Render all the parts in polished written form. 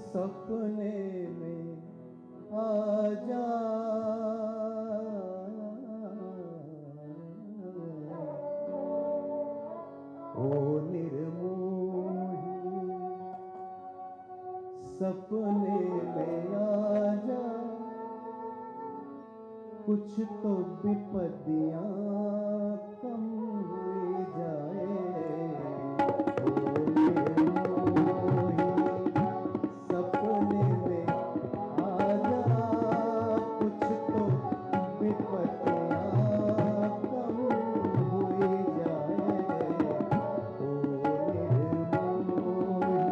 सपने में आ जा, ओ निर्मोही सपने में आ जा, कुछ तो विपत्तियां कम हुई जाए। सपने में आ जा, कुछ तो विपत्तियां कम हुई जाए। ओ निर्मोही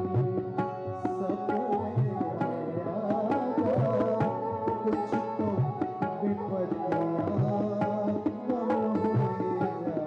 सपने में आ जा, कुछ तो विपत्तियां कम हुई जाए।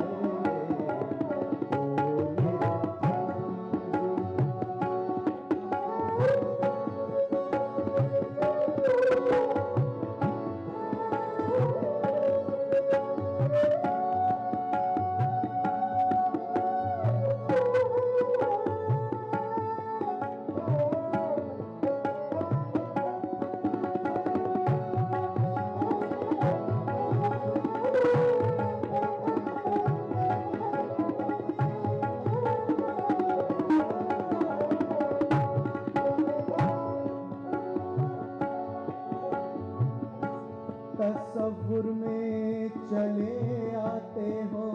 तसव्वुर में चले आते हो,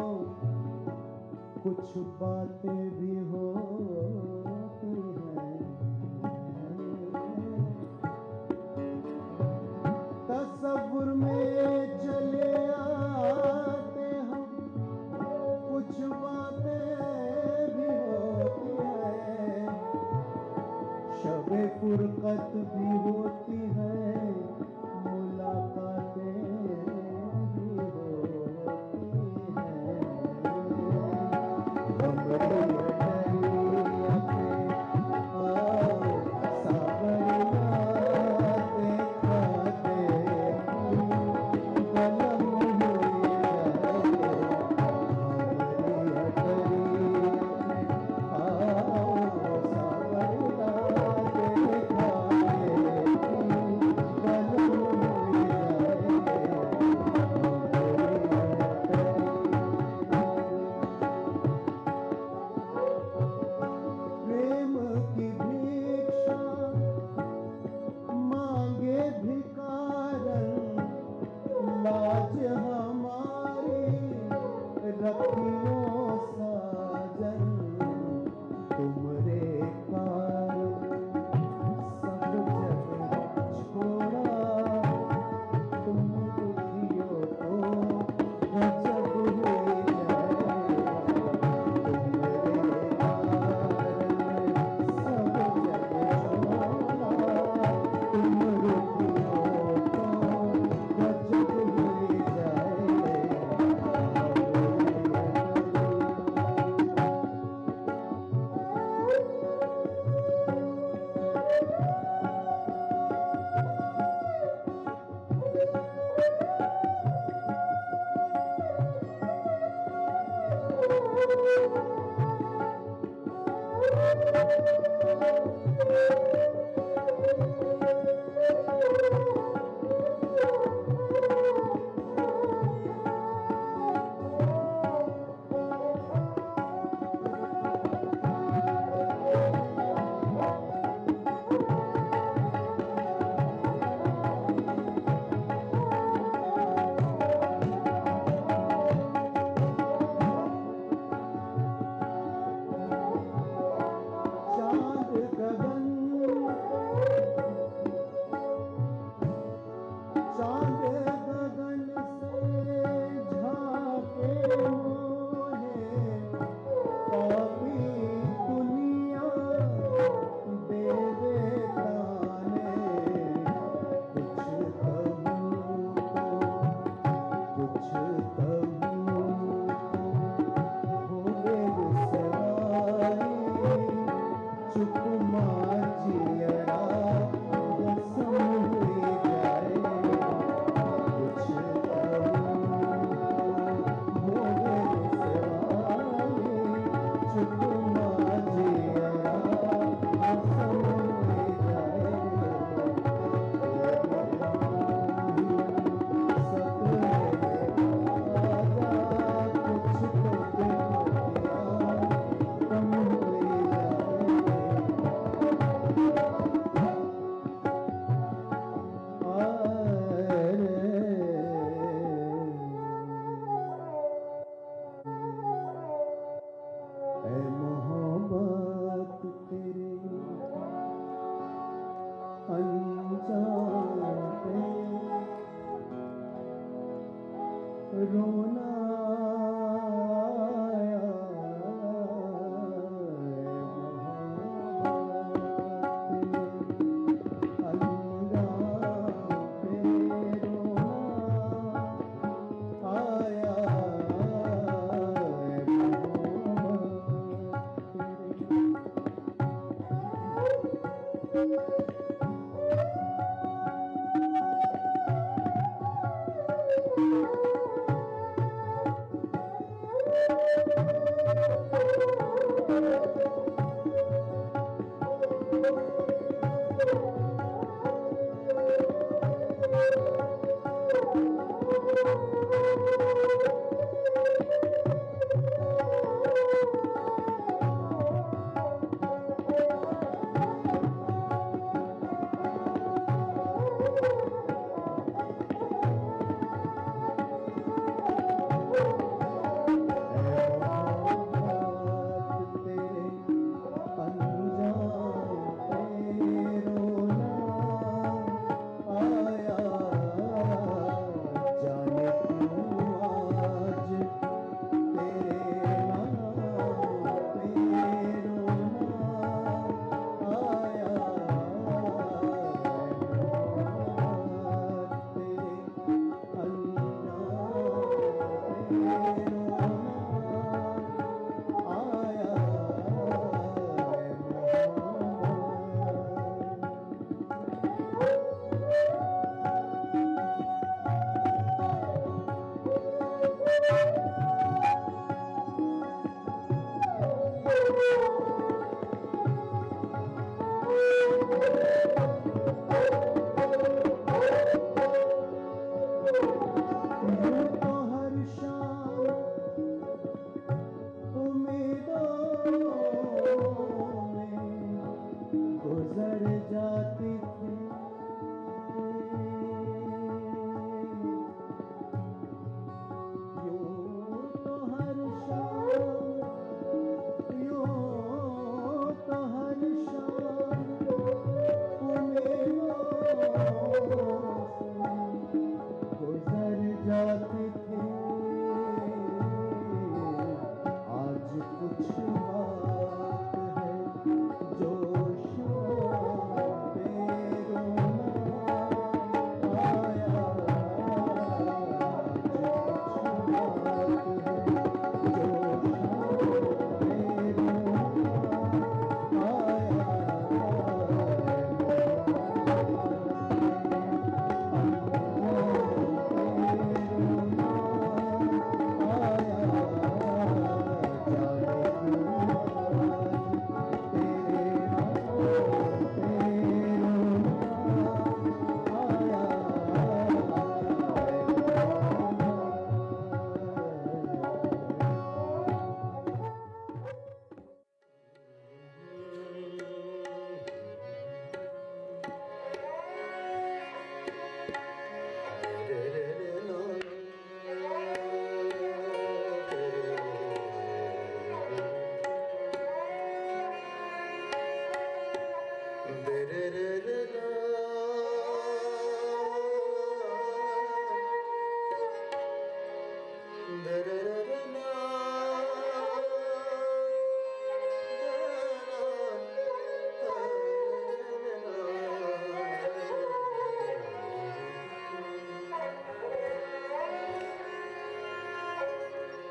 कुछ बातें भी होती हैं। तसव्वुर में चले आते हो, कुछ बातें भी होती हैं। शब-ए फुरकत भी होती है, मुलाकातें भी होती हैं। हमरी अटरिया पे आओ सावरिया, देखा देखी कलम हुई जाए। हमरी अटरिया पे आओ सावरिया, देखा देखी कलम हुई जाए। चांद गगन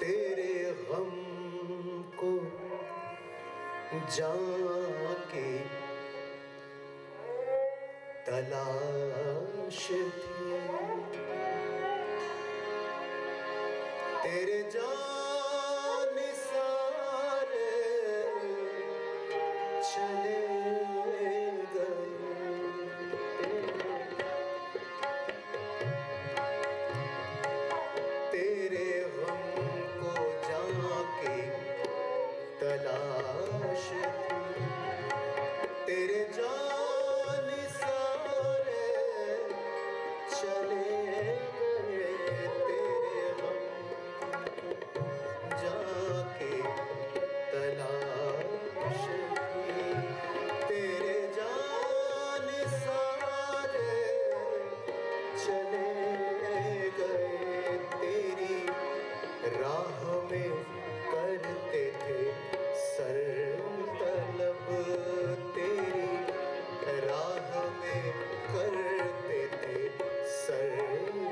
तेरे गम को जाके तलाश थी, तेरे जानिसार चले गए। तेरे गम को जाके तलाश थी, तेरे जानिसार चले गए। तेरे गम जाके तलाश थी, तेरे जानिसार चले गए। तेरी राह में करते थे सर तलब, तेरी राह में करते थे सर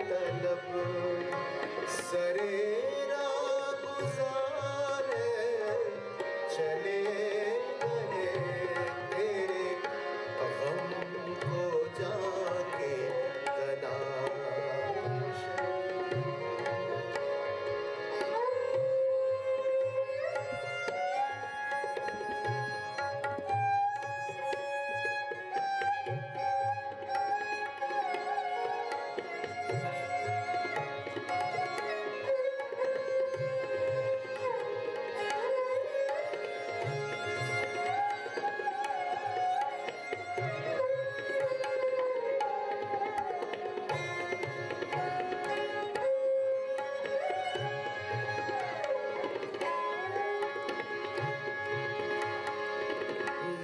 तलब। सरे रागुजार चले गए, तेरे गम को जाके तलाश।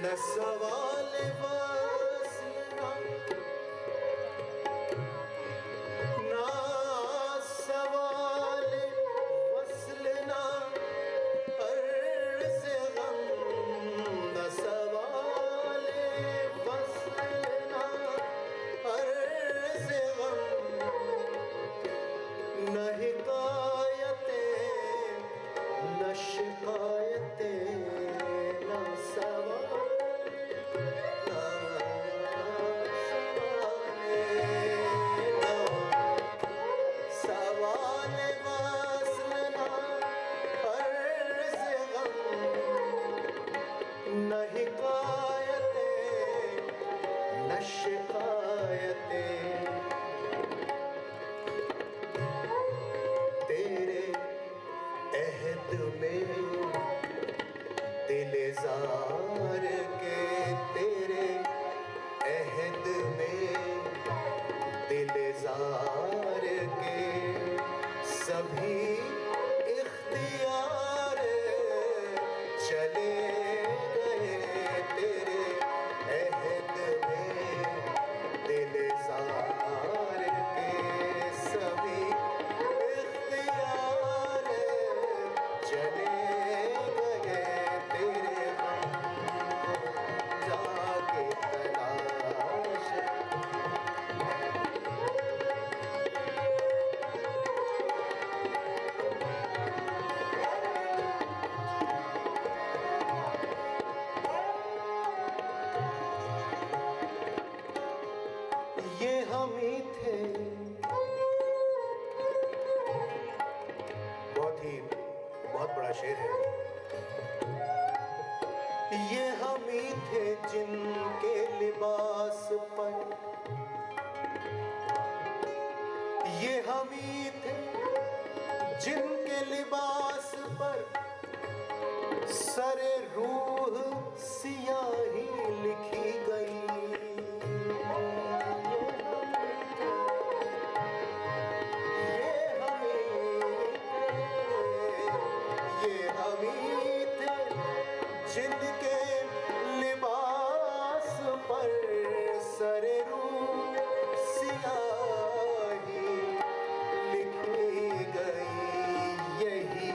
न सवाल वस्ल ना सवाल वस्ल ना अर्ज़ गम, न सवाल वस्ल ना अर्ज़ गम, न हिकायतें न शिकायतें, न सवाल न हिकायतें न शिकायतें। तेरे अहद में दिलजार के, तेरे अहद में दिलजार के सभी इख्तियार चले गए। तेरे अहद में दिलजार के सभी इख्तियार चले गए। तेरे गम को जाके तलाश। ये हम ही थे, बहुत बड़ा शेर है। ये हम ही थे जिनके लिबास पर, ये हम ही थे जिनके लिबास पर सरे रूह सियाही लिखी गई। जिनके लिबास पर सरे रूह सियाही लिखी गई। यही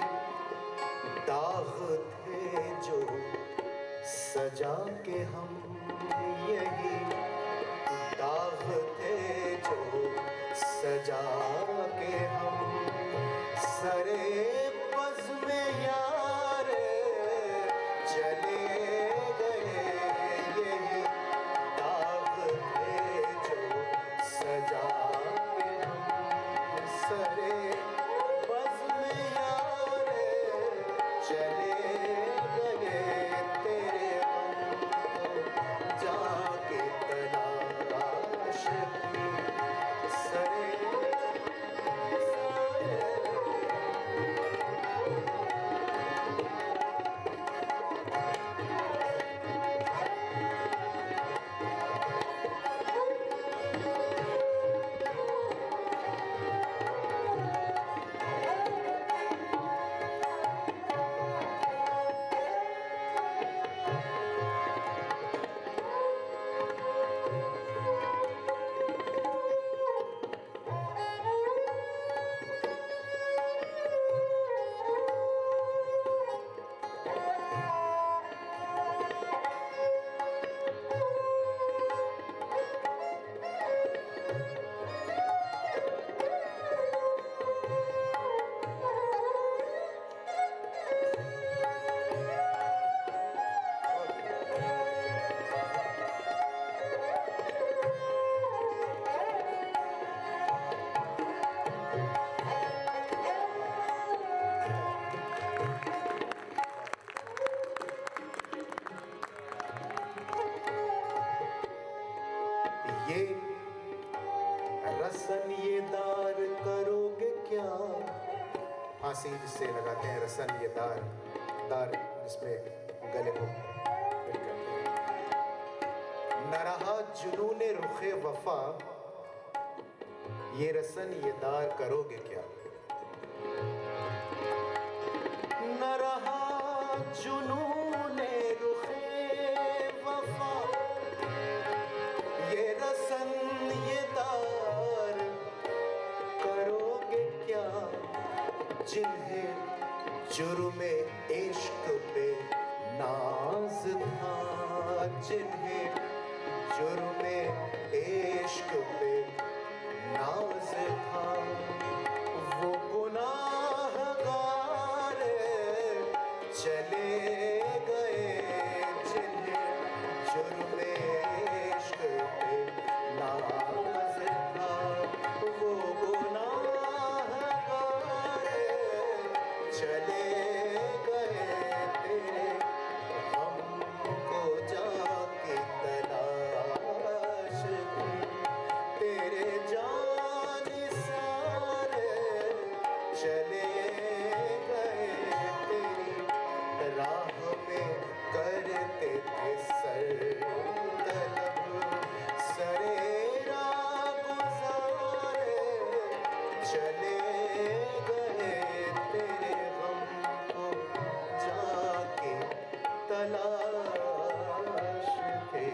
दाग थे जो सजा के हम, यही दाग थे जो सजा के हम सरे चले गए तेरे हम को जाके तलाश की सरे ये रसन ये दार करोगे क्या? फांसी जिससे लगाते हैं, रसन ये दार, दार जिसमें गले को फिट करते हैं। न रहा जुनूने रुखे वफा, ये रसन ये दार करोगे क्या? न रहा जुनूने रुखे वफा, ये रसन ये दार करोगे क्या? जिन्हें जुर्मे इश्क पे नाज था, जिन्हें जुर्मे इश्क पे नाज था, वो गुनाहगार चले गए, जिन्हें जुर्मे इश्क पे नाज था, वो गुनाहगार चले गए तेरे हमको जाके तलाश की, तेरे जान सारे चले गए तेरी राह में करते थे सर तलब, सरेरा गुजारे चले गए तेरे हमको जाके तलाश थे।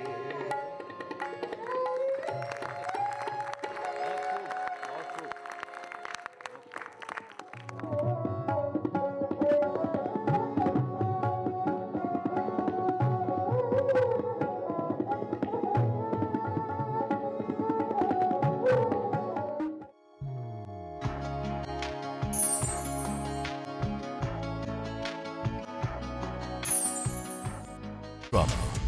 Drama